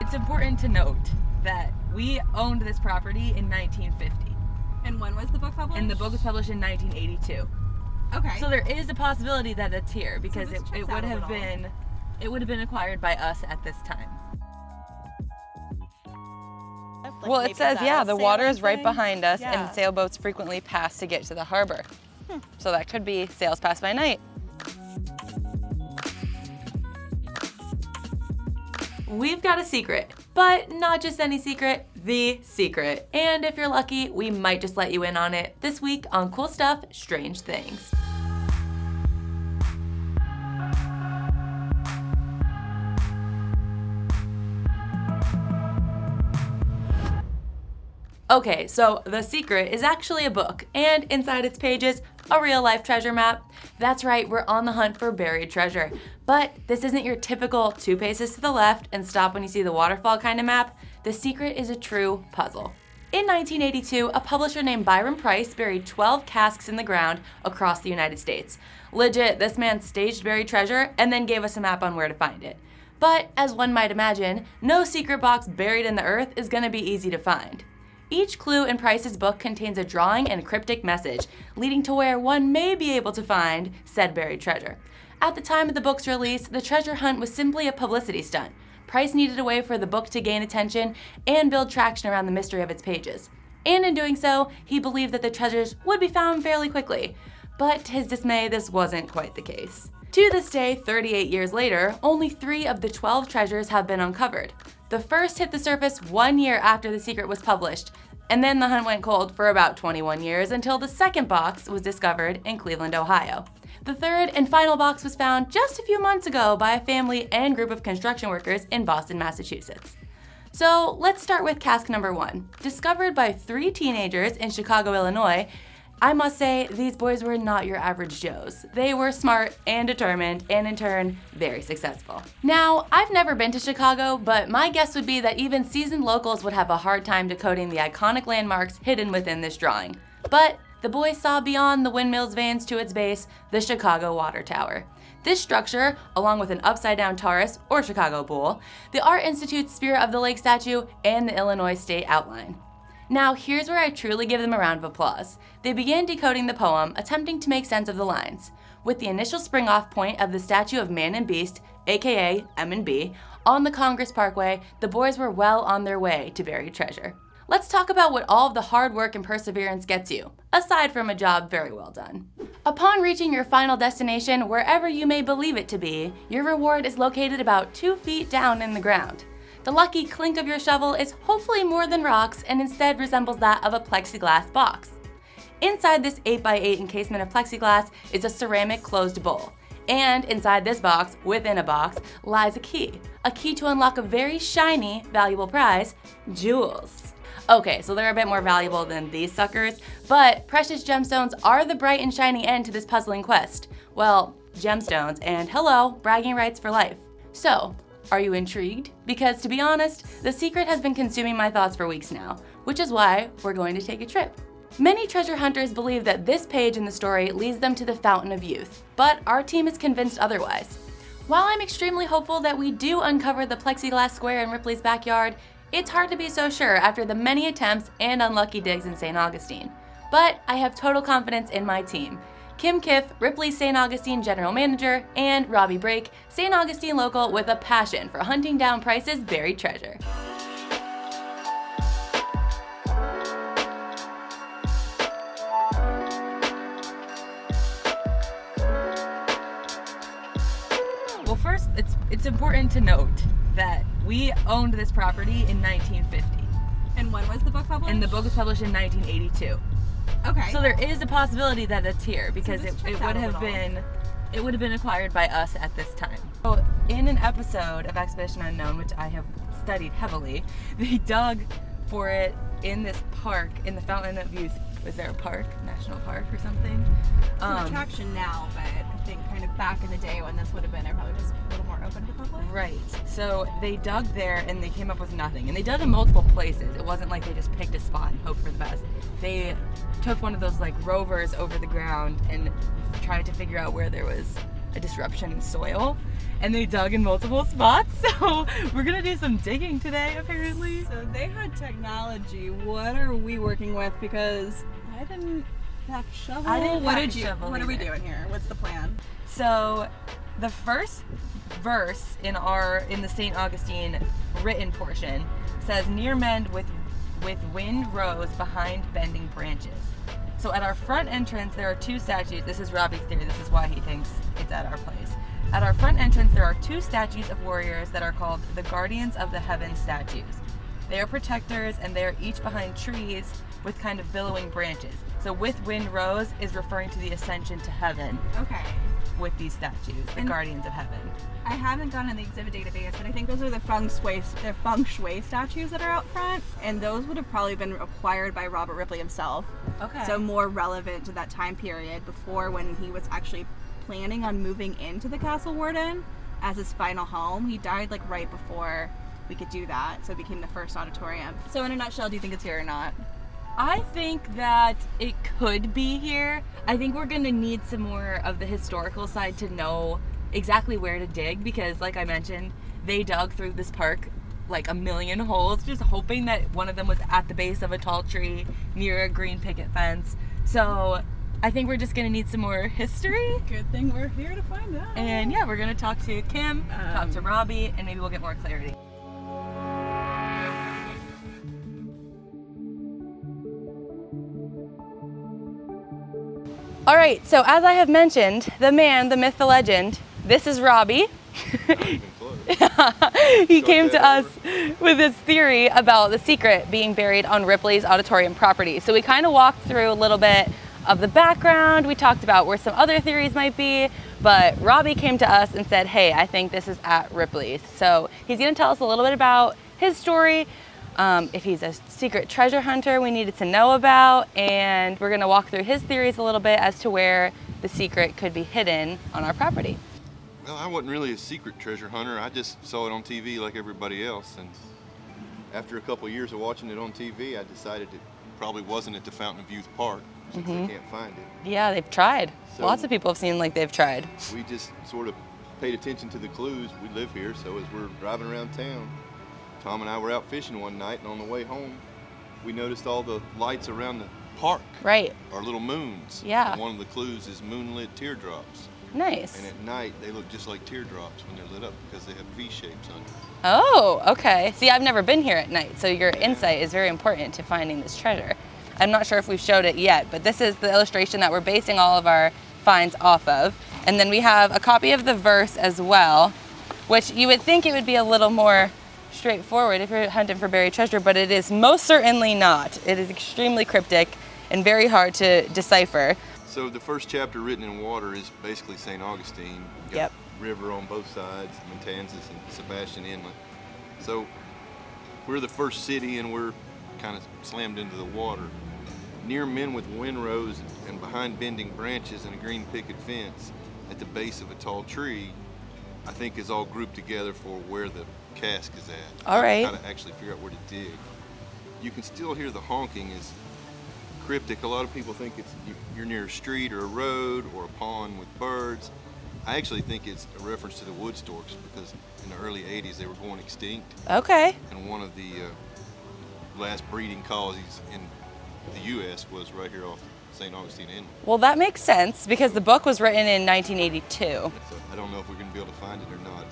It's important to note that we owned this property in 1950. And when was the book published? And the book was published in 1982. Okay. So there is a possibility that it's here because So it would have been acquired by us at this time. Like Well, maybe it says, that the a water is sailing right thing? behind us Yeah. and sailboats frequently pass to get to the harbor. So that could be sails pass by night. We've got a secret, but not just any secret, the secret. And if you're lucky, we might just let you in on it this week on Cool Stuff, Strange Things. Okay, so The Secret is actually a book, and inside its pages, a real-life treasure map. That's right, we're on the hunt for buried treasure. But this isn't your typical 2 paces to the left and stop when you see the waterfall kind of map. The Secret is a true puzzle. In 1982, a publisher named Byron Price buried 12 casks in the ground across the United States. Legit, this man staged buried treasure and then gave us a map on where to find it. But, as one might imagine, no secret box buried in the earth is gonna be easy to find. Each clue in Price's book contains a drawing and a cryptic message, leading to where one may be able to find said buried treasure. At the time of the book's release, the treasure hunt was simply a publicity stunt. Price needed a way for the book to gain attention and build traction around the mystery of its pages. And in doing so, he believed that the treasures would be found fairly quickly. But to his dismay, this wasn't quite the case. To this day, 38 years later, only 3 of the 12 treasures have been uncovered. The first hit the surface 1 year after The Secret was published, and then the hunt went cold for about 21 years until the second box was discovered in Cleveland, Ohio. The third and final box was found just a few months ago by a family and group of construction workers in Boston, Massachusetts. So let's start with cask number 1. Discovered by 3 teenagers in Chicago, Illinois, I must say these boys were not your average Joes. They were smart and determined and in turn, very successful. Now, I've never been to Chicago, but my guess would be that even seasoned locals would have a hard time decoding the iconic landmarks hidden within this drawing. But the boys saw beyond the windmill's vanes to its base, the Chicago Water Tower. This structure, along with an upside-down Taurus or Chicago Bull, the Art Institute's Spirit of the Lake statue, and the Illinois State outline. Now, here's where I truly give them a round of applause. They began decoding the poem, attempting to make sense of the lines. With the initial spring-off point of the statue of Man and Beast, aka M&B, on the Congress Parkway, the boys were well on their way to buried treasure. Let's talk about what all of the hard work and perseverance gets you, aside from a job very well done. Upon reaching your final destination, wherever you may believe it to be, your reward is located about 2 feet down in the ground. The lucky clink of your shovel is hopefully more than rocks and instead resembles that of a plexiglass box. Inside this 8x8 encasement of plexiglass is a ceramic closed bowl. And inside this box, within a box, lies a key to unlock a very shiny, valuable prize, jewels. Okay, so they're a bit more valuable than these suckers, but precious gemstones are the bright and shiny end to this puzzling quest. Well, gemstones, and hello, bragging rights for life. So, are you intrigued? Because to be honest, The Secret has been consuming my thoughts for weeks now, which is why we're going to take a trip. Many treasure hunters believe that this page in the story leads them to the Fountain of Youth, but our team is convinced otherwise. While I'm extremely hopeful that we do uncover the plexiglass square in Ripley's backyard, it's hard to be so sure after the many attempts and unlucky digs in St. Augustine. But I have total confidence in my team. Kim Kiff, Ripley's St. Augustine General Manager, and Robbie Brake, St. Augustine local with a passion for hunting down Price's buried treasure. Well, first, it's important to note that we owned this property in 1950. And when was the book published? And the book was published in 1982. Okay. So there is a possibility that it's here because So it this checks out would a have little. been acquired by us at this time. So in an episode of Expedition Unknown, which I have studied heavily, they dug for it in this park in the Fountain of Youth. Was there a park, national park or something? It's an attraction now, but I think kind of back in the day when this would have been, it probably was a little more open to the public. Right. So they dug there and they came up with nothing. And they dug in multiple places. It wasn't like they just picked a spot and hoped for the best. They took one of those like rovers over the ground and tried to figure out where there was a disruption in soil. and they dug in multiple spots. So we're gonna do some digging today, apparently. So they had technology. What are we working with? Because I didn't pack shovel. I didn't What pack did you? shovel What are we either. doing here? What's the plan? So the first verse in the St. Augustine written portion says, "Near men with wind rose behind bending branches." So at our front entrance there are two statues. This is Robbie's theory. This is why he thinks it's at our place. At our front entrance there are two statues of warriors that are called the Guardians of the Heaven statues. They are protectors, and they are each behind trees with kind of billowing branches. So with wind rose is referring to the ascension to heaven Okay. with these statues, the And- Guardians of Heaven. I haven't gone in the exhibit database, but I think those are the feng shui statues that are out front, and those would have probably been acquired by Robert Ripley himself. Okay. So more relevant to that time period before, when he was actually planning on moving into the Castle Warden as his final home. He died like right before we could do that, so it became the first auditorium. So in a nutshell, do you think it's here or not? I think that it could be here. I think we're gonna need some more of the historical side to know exactly where to dig, because like I mentioned, they dug through this park like a million holes, just hoping that one of them was at the base of a tall tree near a green picket fence. So I think we're just gonna need some more history. Good thing we're here to find out. And yeah, we're gonna talk to Kim, talk to Robbie, and maybe we'll get more clarity. All right, so as I have mentioned, the man, the myth, the legend, this is Robbie. He came to us with this theory about the secret being buried on Ripley's auditorium property. So we kind of walked through a little bit of the background. We talked about where some other theories might be, but Robbie came to us and said, hey, I think this is at Ripley's. So he's gonna tell us a little bit about his story, if he's a secret treasure hunter we needed to know about, and we're gonna walk through his theories a little bit as to where the secret could be hidden on our property. Well, I wasn't really a secret treasure hunter. I just saw it on TV like everybody else, and after a couple of years of watching it on TV, I decided it probably wasn't at the Fountain of Youth Park, since they can't find it. Yeah, they've tried. So- Lots of people have seen like they've tried. We just sort of paid attention to the clues. We live here, so as we're driving around town, Tom and I were out fishing one night, and on the way home, we noticed all the lights around the park Right, are little moons. Yeah. And one of the clues is moonlit teardrops. nice. And at night, they look just like teardrops when they're lit up because they have V-shapes under them. Oh, okay. See, I've never been here at night, so your insight is very important to finding this treasure. I'm not sure if we've showed it yet, but this is the illustration that we're basing all of our finds off of. And then we have a copy of the verse as well, which you would think it would be a little more straightforward if you're hunting for buried treasure, but it is most certainly not. It is extremely cryptic and very hard to decipher. So the first chapter written in water is basically St. Augustine. You got Yep. river on both sides, Matanzas and Sebastian Inlet. So we're the first city, and we're kind of slammed into the water. Near men with windrows and behind bending branches and a green picket fence at the base of a tall tree, I think is all grouped together for where the cask is at. All right. How to actually figure out where to dig. You can still hear the honking is cryptic. A lot of people think you're near a street or a road or a pond with birds. I actually think it's a reference to the wood storks, because in the early 80s they were going extinct, Okay. and one of the last breeding colonies in the U.S. was right here off St. Augustine Inlet. Well, that makes sense because the book was written in 1982. So I don't know if we're going to be able to find it or not.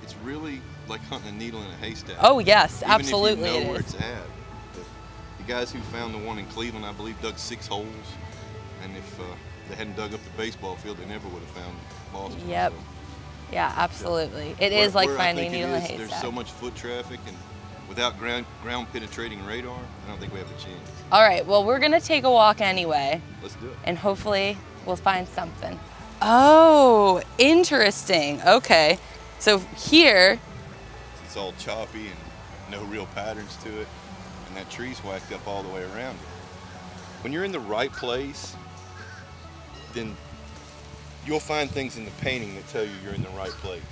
It's really like hunting a needle in a haystack. Oh, yes, Even absolutely if you it know where is. it's at. The guys who found the one in Cleveland, I believe, dug 6 holes, and if they hadn't dug up the baseball field, they never would have found Boston. Yep. So Yeah, absolutely. It where- is like where I finding a think it needle in a is, haystack. There's so much foot traffic, and without ground penetrating radar, I don't think we have a chance. All right, well, we're gonna take a walk anyway, Let's do it. and hopefully we'll find something. Oh, interesting. Okay, so here, It's all choppy and no real patterns to it, and that tree's whacked up all the way around it. When you're in the right place, then you'll find things in the painting that tell you you're in the right place.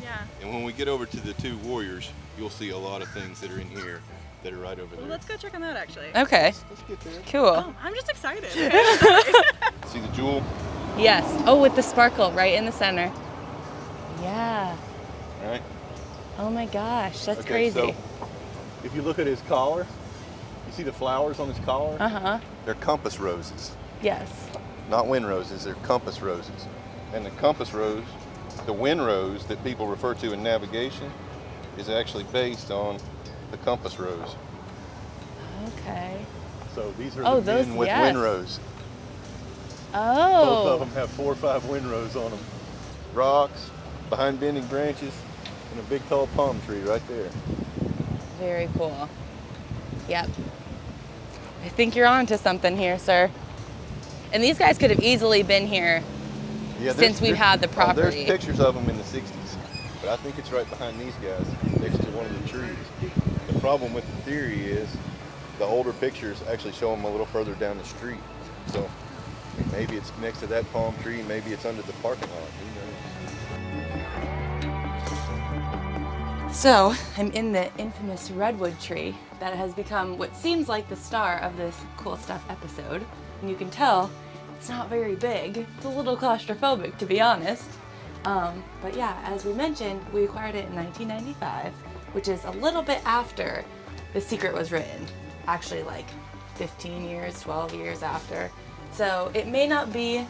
Yeah. And when we get over to the 2 warriors, you'll see a lot of things that are in here that are right over Well, there. let's go check them out, actually. okay, Let's get there. cool. Oh, I'm just excited. See the jewel? Yes, oh, with the sparkle right in the center. Yeah, right? Oh my gosh, that's Okay, crazy. so if you look at his collar, you see the flowers on his collar? Uh-huh. They're compass roses. Yes. Not wind roses, they're compass roses. And the compass rose, the wind rose that people refer to in navigation, is actually based on the compass rose. Okay. So these are Oh, the those, men with yes. wind rose. Oh. Both of them have 4 or 5 wind rose on them. Rocks, behind bending branches, and a big tall palm tree right there. Very cool. Yep. I think you're on to something here, sir. And these guys could have easily been here since we've had the property. There's pictures of them in the 60s, but I think it's right behind these guys, next to one of the trees. The problem with the theory is the older pictures actually show them a little further down the street. So maybe it's next to that palm tree, maybe it's under the parking lot. Who knows? So I'm in the infamous redwood tree that has become what seems like the star of this Cool Stuff episode. And you can tell it's not very big. It's a little claustrophobic, to be honest. But yeah, as we mentioned, we acquired it in 1995, which is a little bit after The Secret was written. Actually, like 15 years, 12 years after. So it may not be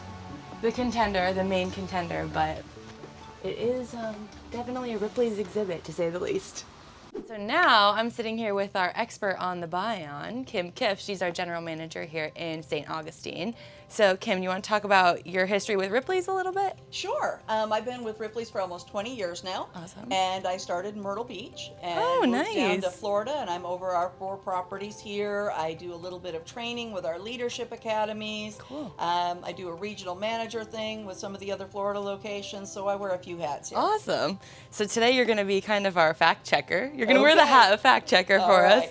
the contender, the main contender, but it is definitely a Ripley's exhibit, to say the least. So now I'm sitting here with our expert on the Bion, Kim Kiff. She's our general manager here in St. Augustine. So Kim, you want to talk about your history with Ripley's a little bit? Sure. I've been with Ripley's for almost 20 years now. Awesome. And I started in Myrtle Beach and moved down to Florida, and I'm over our 4 properties here. I do a little bit of training with our leadership academies. Cool. I do a regional manager thing with some of the other Florida locations, so I wear a few hats here. Awesome. So today you're going to be kind of our fact checker. You're going to wear the hat of fact checker for us.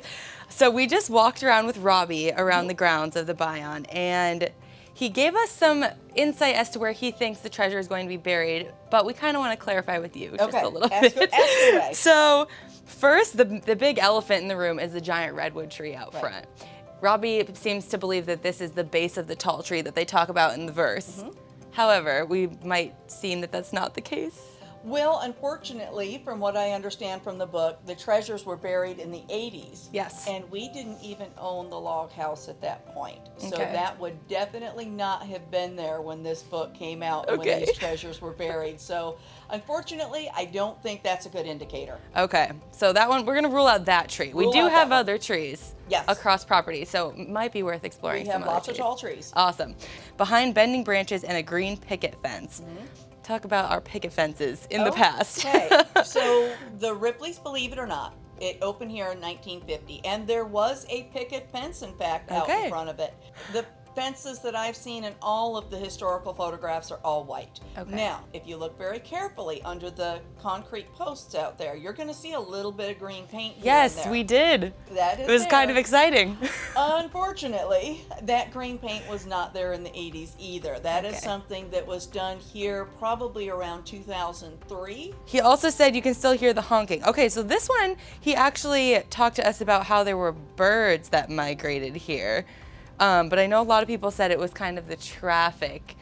So we just walked around with Robbie around the grounds of the Bion, and he gave us some insight as to where he thinks the treasure is going to be buried, but we kind of want to clarify with you just a little bit. Ask away. So first, the big elephant in the room is the giant redwood tree out front. Robbie seems to believe that this is the base of the tall tree that they talk about in the verse. However, we might seem that that's not the case. Well, unfortunately, from what I understand from the book, the treasures were buried in the 80s. Yes. And we didn't even own the log house at that point. So Okay. that would definitely not have been there when this book came out and when these treasures were buried. So unfortunately, I don't think that's a good indicator. Okay, so that one, we're gonna rule out that tree. We do have other trees across property, so it might be worth exploring some other trees. We have lots of tall trees. Awesome. Behind bending branches and a green picket fence. Talk about our picket fences in the past. Okay, so the Ripleys, believe it or not, it opened here in 1950, and there was a picket fence, in fact, out in front of it. The fences that I've seen in all of the historical photographs are all white. Now, if you look very carefully under the concrete posts out there, you're going to see a little bit of green paint here and there. We did. That is It was kind of exciting. Unfortunately, that green paint was not there in the 80s either. That is something that was done here probably around 2003. He also said you can still hear the honking. Okay, so this one, he actually talked to us about how there were birds that migrated here. But I know a lot of people said it was kind of the traffic.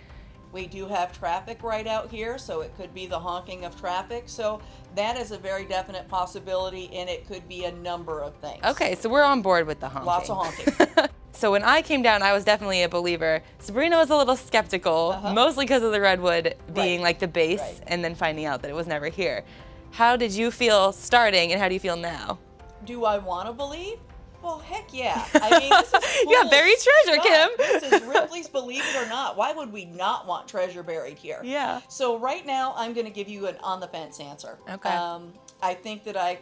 We do have traffic right out here, so it could be the honking of traffic. So that is a very definite possibility, and it could be a number of things. Okay, so we're on board with the honking. Lots of honking. So when I came down, I was definitely a believer. Sabrina was a little skeptical, mostly because of the redwood being like the base and then finding out that it was never here. How did you feel starting, and how do you feel now? Do I want to believe? Well, heck yeah. I mean, this is cool. Yeah, buried treasure, Kim. This is Ripley's Believe It or Not. Why would we not want treasure buried here? Yeah. So right now, I'm going to give you an on-the-fence answer. Okay. I think that I,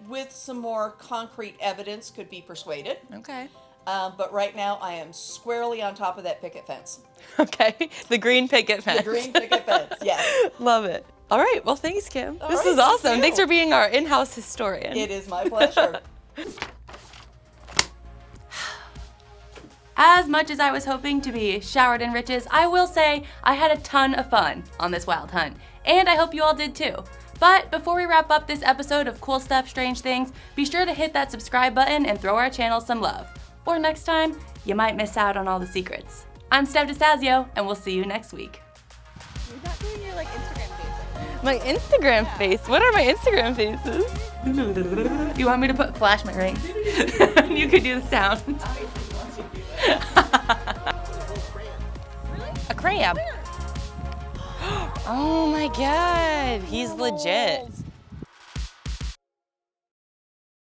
with some more concrete evidence, could be persuaded. Okay. But right now, I am squarely on top of that picket fence. Okay, the green picket fence. The green picket fence, yes. Love it. All right, well, thanks, Kim. All this right, is awesome. thank you. Thanks for being our in-house historian. It is my pleasure. As much as I was hoping to be showered in riches, I will say I had a ton of fun on this wild hunt, and I hope you all did too. But before we wrap up this episode of Cool Stuff, Strange Things, be sure to hit that subscribe button and throw our channel some love. Or next time, you might miss out on all the secrets. I'm Steph DeSazio, and we'll see you next week. You're not doing your like Instagram face. My Instagram face. What are my Instagram faces? You want me to flash my rings? You could do the sound. A crab. Oh my god, he's legit.